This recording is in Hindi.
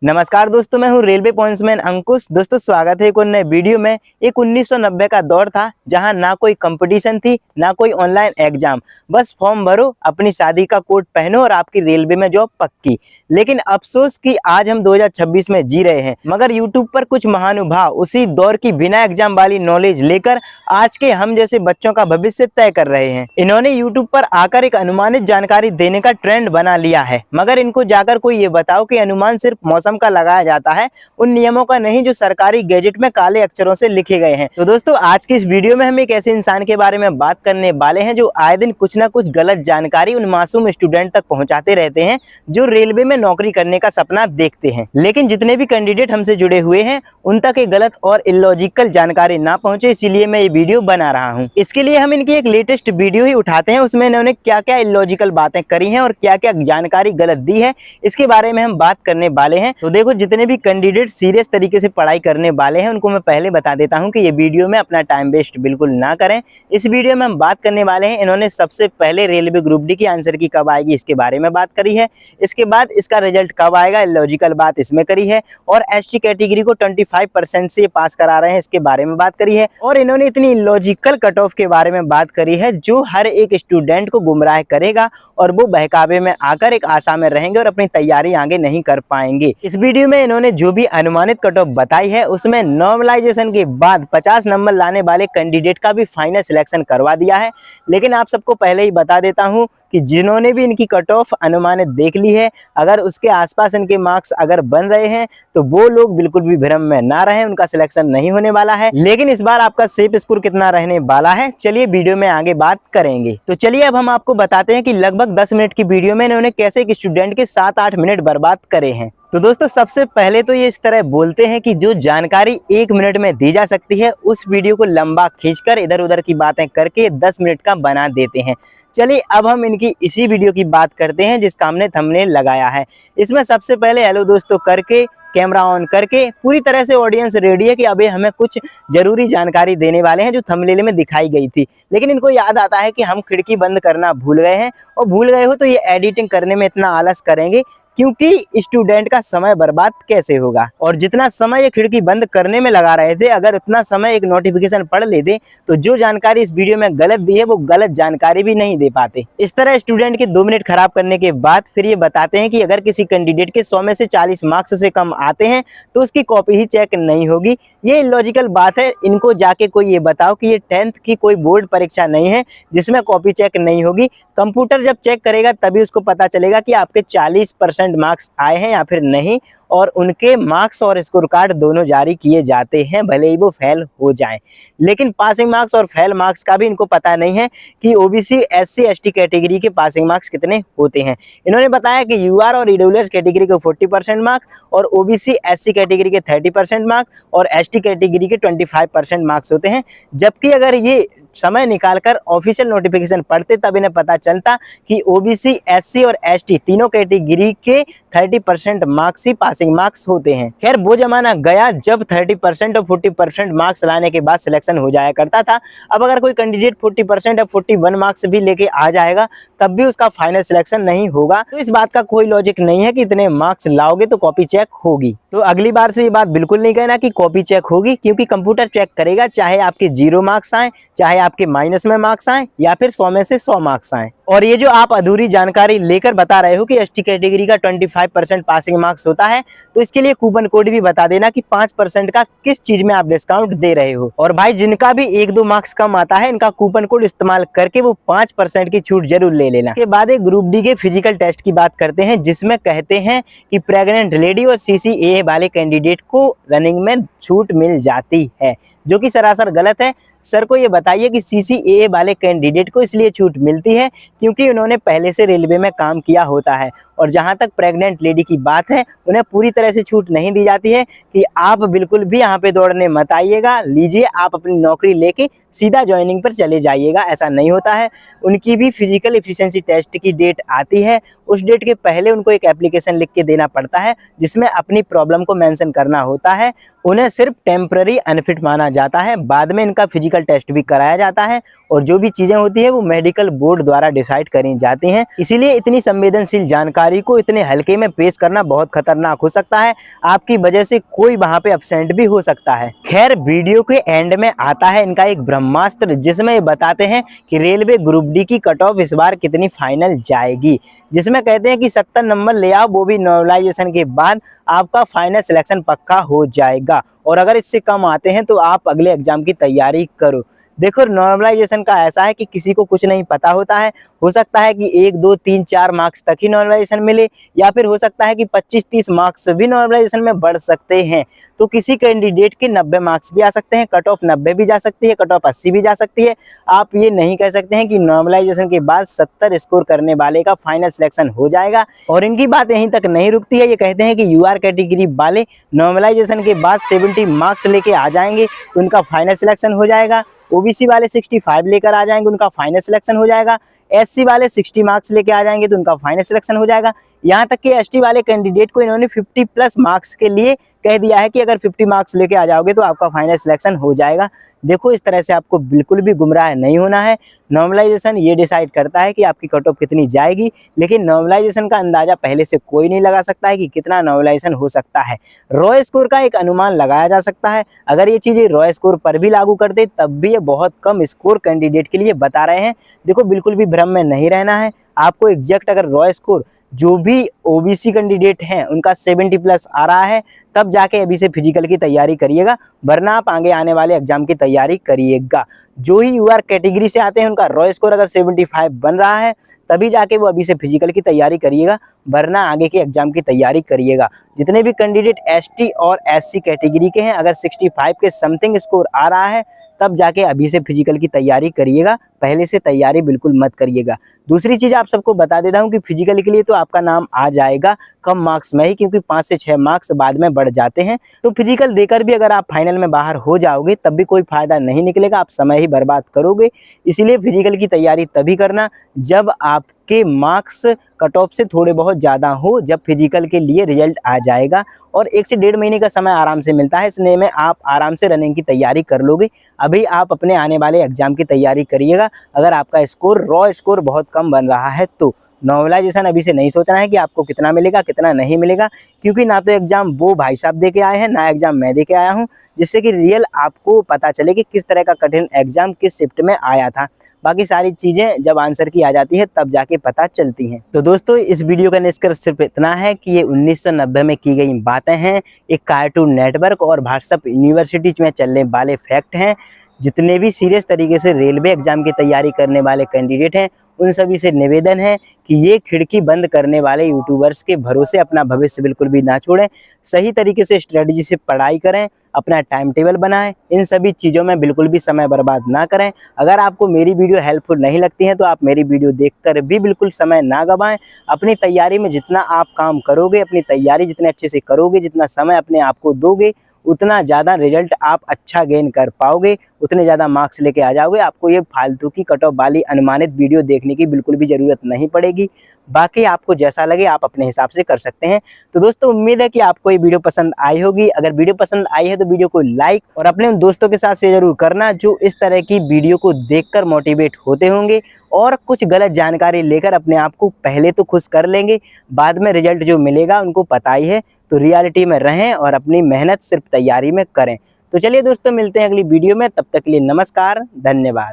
नमस्कार दोस्तों, मैं हूं रेलवे पॉइंट्समैन अंकुश। दोस्तों स्वागत है एक और नए वीडियो में। एक 1990 का दौर था जहां ना कोई कंपटीशन थी ना कोई ऑनलाइन एग्जाम, बस फॉर्म भरो, अपनी शादी का कोट पहनो और आपकी रेलवे में जॉब पक्की। लेकिन अफसोस कि आज हम 2026 में जी रहे हैं, मगर यूट्यूब पर कुछ महानुभाव उसी दौर की बिना एग्जाम वाली नॉलेज लेकर आज के हम जैसे बच्चों का भविष्य तय कर रहे हैं। इन्होंने यूट्यूब पर आकर एक अनुमानित जानकारी देने का ट्रेंड बना लिया है, मगर इनको जाकर कोई ये बताओ कि अनुमान सिर्फ मौसम का लगाया जाता है, उन नियमों का नहीं जो सरकारी गैजेट में काले अक्षरों से लिखे गए हैं। तो दोस्तों आज की इस वीडियो में हम एक ऐसे इंसान के बारे में बात करने वाले हैं जो आए दिन कुछ ना कुछ गलत जानकारी उन मासूम स्टूडेंट तक पहुंचाते रहते हैं जो रेलवे में नौकरी करने का सपना देखते हैं। लेकिन जितने भी कैंडिडेट हमसे जुड़े हुए हैं उन तक एक गलत और इलॉजिकल जानकारी ना पहुंचे, इसीलिए मैं ये वीडियो बना रहा हूँ। इसके लिए हम इनकी एक लेटेस्ट वीडियो ही उठाते हैं, उसमें इन्होंने क्या क्या इलॉजिकल बातें करी हैं और क्या क्या जानकारी गलत दी है, इसके बारे में हम बात करने वाले हैं। तो देखो, जितने भी कैंडिडेट सीरियस तरीके से पढ़ाई करने वाले हैं उनको मैं पहले बता देता हूं कि ये वीडियो में अपना टाइम वेस्ट बिल्कुल ना करें। इस वीडियो में हम बात करने वाले हैं, इन्होंने सबसे पहले रेलवे ग्रुप डी की आंसर की कब आएगी इसके बारे में बात करी है। इसके बाद इसका रिजल्ट कब आएगा, लॉजिकल बात इसमें करी है। और एसटी कैटेगरी को 25% से पास करा रहे हैं, इसके बारे में बात करी है। और इन्होंने इतनी लॉजिकल कट ऑफ के बारे में बात करी है जो हर एक स्टूडेंट को गुमराह करेगा और वो बहकावे में आकर एक आशा में रहेंगे और अपनी तैयारी आगे नहीं कर पाएंगे। इस वीडियो में इन्होंने जो भी अनुमानित कट ऑफ बताई है उसमें नॉर्मलाइजेशन के बाद 50 नंबर लाने वाले कैंडिडेट का भी फाइनल सिलेक्शन करवा दिया है। लेकिन आप सबको पहले ही बता देता हूं कि जिन्होंने भी इनकी कट ऑफ अनुमानित देख ली है, अगर उसके आसपास इनके मार्क्स अगर बन रहे हैं तो वो लोग बिल्कुल भी भ्रम में ना रहें, उनका सिलेक्शन नहीं होने वाला है। लेकिन इस बार आपका सेफ स्कोर कितना रहने वाला है, चलिए वीडियो में आगे बात करेंगे। तो चलिए अब हम आपको बताते हैं कि लगभग 10 मिनट की वीडियो में इन्होंने कैसे एक स्टूडेंट के 7-8 मिनट बर्बाद करे हैं। तो दोस्तों सबसे पहले तो ये इस तरह बोलते हैं कि जो जानकारी 1 मिनट में दी जा सकती है उस वीडियो को लंबा खींचकर इधर उधर की बातें करके 10 मिनट का बना देते हैं। चलिए अब हम इनकी इसी वीडियो की बात करते हैं जिसका हमने थंबनेल लगाया है। इसमें सबसे पहले हेलो दोस्तों करके कैमरा ऑन करके पूरी तरह से ऑडियंस रेडी है कि अबे हमें कुछ जरूरी जानकारी देने वाले हैं जो थंबनेल में दिखाई गई थी। लेकिन इनको याद आता है कि हम खिड़की बंद करना भूल गए हैं, और भूल गए हो तो ये एडिटिंग करने में इतना आलस करेंगे क्योंकि स्टूडेंट का समय बर्बाद कैसे होगा। और जितना समय ये खिड़की बंद करने में लगा रहे थे, अगर उतना समय एक नोटिफिकेशन पढ़ लेते तो जो जानकारी इस वीडियो में गलत दी है वो गलत जानकारी भी नहीं दे पाते। इस तरह स्टूडेंट के 2 मिनट खराब करने के बाद फिर ये बताते हैं कि अगर किसी कैंडिडेट के 100 में से 40 मार्क्स से कम आते हैं तो उसकी कॉपी ही चेक नहीं होगी। ये इलॉजिकल बात है। इनको जाके कोई ये बताओ कि ये 10th की कोई बोर्ड परीक्षा नहीं है जिसमें कॉपी चेक नहीं होगी। कंप्यूटर जब चेक करेगा तभी उसको पता चलेगा कि आपके 40% मार्क्स आए हैं या फिर नहीं, और उनके मार्क्स और स्कोर कार्ड दोनों जारी किए जाते हैं भले ही वो फेल हो जाएं। लेकिन पासिंग मार्क्स और फेल मार्क्स का भी इनको पता नहीं है कि ओबीसी एससी एसटी कैटेगरी के पासिंग मार्क्स कितने होते हैं। इन्होंने बताया कि यूआर और ईडब्ल्यूएस कैटेगरी के 40% मार्क्स और ओबीसी एससी कैटेगरी के 30% मार्क्स और एसटी कैटेगरी के 25% मार्क्स होते हैं। जबकि अगर ये समय निकालकर ऑफिशियल नोटिफिकेशन पढ़ते तब इन्हें पता चलता कि ओबीसी एससी और एसटी तीनों कैटेगरी के 30% मार्क्स ही पासिंग मार्क्स होते हैं। खैर वो जमाना गया जब 30% और 40% मार्क्स लाने के बाद सिलेक्शन हो जाया करता था। अब अगर कोई कैंडिडेट 40% और 41 मार्क्स भी लेके आ जाएगा तब भी उसका फाइनल सिलेक्शन नहीं होगा। तो इस बात का कोई लॉजिक नहीं है कि इतने मार्क्स लाओगे तो कॉपी चेक होगी। तो अगली बार से ये बात बिल्कुल नहीं कहना कि कॉपी चेक होगी, क्योंकि कंप्यूटर चेक करेगा चाहे आपके 0 मार्क्स आए, चाहे आपके माइनस में मार्क्स आए या फिर 100 में से 100 मार्क्स आए। और ये जो आप अधूरी जानकारी लेकर बता रहे हो कि एसटी कैटेगरी का 25% पासिंग मार्क्स होता है, तो इसके लिए कूपन कोड भी बता देना कि 5% का किस चीज में आप डिस्काउंट दे रहे हो। और भाई जिनका भी 1-2 मार्क्स कम आता है इनका कूपन कोड इस्तेमाल करके वो 5% की छूट जरूर ले लेना। के बाद एक ग्रुप डी के फिजिकल टेस्ट की बात करते हैं जिसमें कहते हैं कि प्रेग्नेंट लेडी और सीसीए वाले कैंडिडेट को रनिंग में छूट मिल जाती है, जो कि सरासर गलत है। सर को ये बताइए कि सीसीए वाले कैंडिडेट को इसलिए छूट मिलती है क्योंकि उन्होंने पहले से रेलवे में काम किया होता है, और जहां तक प्रेग्नेंट लेडी की बात है उन्हें पूरी तरह से छूट नहीं दी जाती है कि आप बिल्कुल भी यहाँ पे दौड़ने मत आइएगा, लीजिए आप अपनी नौकरी लेके सीधा ज्वाइनिंग पर चले जाइएगा, ऐसा नहीं होता है। उनकी भी फिजिकल एफिशिएंसी टेस्ट की डेट आती है, उस डेट के पहले उनको एक एप्लीकेशन लिख के देना पड़ता है जिसमें अपनी प्रॉब्लम को मेंशन करना होता है। उन्हें सिर्फ टेम्पररी अनफिट माना जाता है, बाद में इनका फिजिकल टेस्ट भी कराया जाता है और जो भी चीज़ें होती है वो मेडिकल बोर्ड द्वारा डिसाइड करी जाती हैं। इसीलिए इतनी संवेदनशील जानकारी तैयारी को इतने हल्के में पेश करना बहुत खतरनाक हो सकता है। आपकी वजह से कोई वहां पे एब्सेंट भी हो सकता है। खैर, वीडियो के एंड में आता है इनका एक ब्रह्मास्त्र, जिसमें ये बताते हैं कि रेलवे ग्रुप डी की कट ऑफ इस बार कितनी फाइनल जाएगी, जिसमें कहते हैं कि 70 नंबर ले आओ, वो भी नॉर्मलाइजेशन के बाद आपका फाइनल सिलेक्शन पक्का हो जाएगा। और अगर इससे कम आते हैं तो आप अगले एग्जाम की तैयारी करो। देखो, नॉर्मलाइजेशन का ऐसा है कि किसी को कुछ नहीं पता होता है। हो सकता है कि 1 2 3 4 मार्क्स तक ही नॉर्मलाइजेशन मिले, या फिर हो सकता है कि 25-30 मार्क्स भी नॉर्मलाइजेशन में बढ़ सकते हैं। तो किसी कैंडिडेट के 90 मार्क्स भी आ सकते हैं, कट ऑफ 90 भी जा सकती है, कट ऑफ 80 भी जा सकती है। आप ये नहीं कह सकते हैं कि नॉर्मलाइजेशन के बाद 70 स्कोर करने वाले का फाइनल सिलेक्शन हो जाएगा। और इनकी बात यहीं तक नहीं रुकती है। ये कहते हैं कि यूआर कैटेगरी वाले नॉर्मलाइजेशन के बाद 70 मार्क्स लेके आ जाएंगे तो उनका फाइनल सिलेक्शन हो जाएगा। ओबीसी वाले 65 लेकर आ जाएंगे, उनका फाइनल सिलेक्शन हो जाएगा। एससी वाले 60 मार्क्स लेके आ जाएंगे तो उनका फाइनल सिलेक्शन हो जाएगा। यहाँ तक कि एसटी वाले कैंडिडेट को इन्होंने 50+ मार्क्स के लिए कह दिया है कि अगर 50 मार्क्स लेके आ जाओगे तो आपका फाइनल सिलेक्शन हो जाएगा। देखो, इस तरह से आपको बिल्कुल भी गुमराह नहीं होना है। नॉर्मलाइजेशन ये डिसाइड करता है कि आपकी कट ऑफ कितनी जाएगी, लेकिन नॉर्मलाइजेशन का अंदाजा पहले से कोई नहीं लगा सकता है कि कितना नॉर्मलाइजेशन हो सकता है। रॉ स्कोर का एक अनुमान लगाया जा सकता है। अगर ये चीज़ें रॉ स्कोर पर भी लागू करते तब भी ये बहुत कम स्कोर कैंडिडेट के लिए बता रहे हैं। देखो, बिल्कुल भी भ्रम में नहीं रहना है। आपको एग्जैक्ट अगर रॉ स्कोर जो भी ओबीसी कैंडिडेट हैं उनका 70+ आ रहा है, तब जाके अभी से फिजिकल की तैयारी करिएगा, वरना आप आगे आने वाले एग्जाम की तैयारी करिएगा। जो ही यूआर कैटेगरी से आते हैं उनका रॉ स्कोर अगर 75 बन रहा है, तभी जाके वो अभी से फिजिकल की तैयारी करिएगा, वरना आगे के एग्जाम की तैयारी करिएगा। जितने भी कैंडिडेट एसटी और एससी कैटेगरी के हैं, अगर 65 के समथिंग स्कोर आ रहा है, तब जाके अभी से फिजिकल की तैयारी करिएगा, पहले से तैयारी बिल्कुल मत करिएगा। दूसरी चीज़ आप सबको बता देता हूँ कि फिजिकल के लिए तो आपका नाम आ जाएगा कम मार्क्स में ही, क्योंकि 5 से 6 मार्क्स बाद में बढ़ जाते हैं। तो फिजिकल देकर भी अगर आप फाइनल में बाहर हो जाओगे तब भी कोई फायदा नहीं निकलेगा, आप समय ही बर्बाद करोगे। इसीलिए फिजिकल की तैयारी तभी करना जब आपके मार्क्स कट ऑफ से थोड़े बहुत ज़्यादा हो, जब फिजिकल के लिए रिजल्ट आ जाएगा। और 1 से 1.5 महीने का समय आराम से मिलता है, इसलिए में आप आराम से रनिंग की तैयारी कर लोगे। अभी आप अपने आने वाले एग्जाम की तैयारी करिएगा। अगर आपका स्कोर रॉ स्कोर बहुत कम बन रहा है तो नॉर्मलाइजेशन अभी से नहीं सोचना है कि आपको कितना मिलेगा कितना नहीं मिलेगा, क्योंकि ना तो एग्जाम वो भाई साहब दे के आए हैं, ना एग्जाम मैं दे के आया हूँ, जिससे कि रियल आपको पता चले कि किस तरह का कठिन एग्जाम किस शिफ्ट में आया था। बाकी सारी चीज़ें जब आंसर की आ जाती है तब जाके पता चलती हैं। तो दोस्तों, इस वीडियो का निष्कर्ष सिर्फ इतना है कि ये 1990 में की गई बातें हैं, एक कार्टून नेटवर्क और व्हाट्सएप यूनिवर्सिटी में चलने वाले फैक्ट हैं। जितने भी सीरियस तरीके से रेलवे एग्जाम की तैयारी करने वाले कैंडिडेट हैं, उन सभी से निवेदन है कि ये खिड़की बंद करने वाले यूट्यूबर्स के भरोसे अपना भविष्य बिल्कुल भी ना छोड़ें। सही तरीके से स्ट्रेटजी से पढ़ाई करें, अपना टाइम टेबल बनाएं, इन सभी चीज़ों में बिल्कुल भी समय बर्बाद ना करें। अगर आपको मेरी वीडियो हेल्पफुल नहीं लगती है तो आप मेरी वीडियो देखकर भी बिल्कुल समय ना गवाएं। अपनी तैयारी में जितना आप काम करोगे, अपनी तैयारी जितने अच्छे से करोगे, जितना समय अपने आप को दोगे, उतना ज़्यादा रिजल्ट आप अच्छा गेन कर पाओगे, उतने ज़्यादा मार्क्स लेके आ जाओगे। आपको ये फालतू की कट ऑफ वाली अनुमानित वीडियो देखने की बिल्कुल भी ज़रूरत नहीं पड़ेगी। बाकी आपको जैसा लगे आप अपने हिसाब से कर सकते हैं। तो दोस्तों, उम्मीद है कि आपको ये वीडियो पसंद आई होगी। अगर वीडियो पसंद आई है तो वीडियो को लाइक और अपने उन दोस्तों के साथ शेयर जरूर करना जो इस तरह की वीडियो को देखकर मोटिवेट होते होंगे और कुछ गलत जानकारी लेकर अपने आप को पहले तो खुश कर लेंगे, बाद में रिजल्ट जो मिलेगा उनको पता ही है। तो रियलिटी में रहें और अपनी मेहनत सिर्फ तैयारी में करें। तो चलिए दोस्तों, मिलते हैं अगली वीडियो में, तब तक के लिए नमस्कार, धन्यवाद।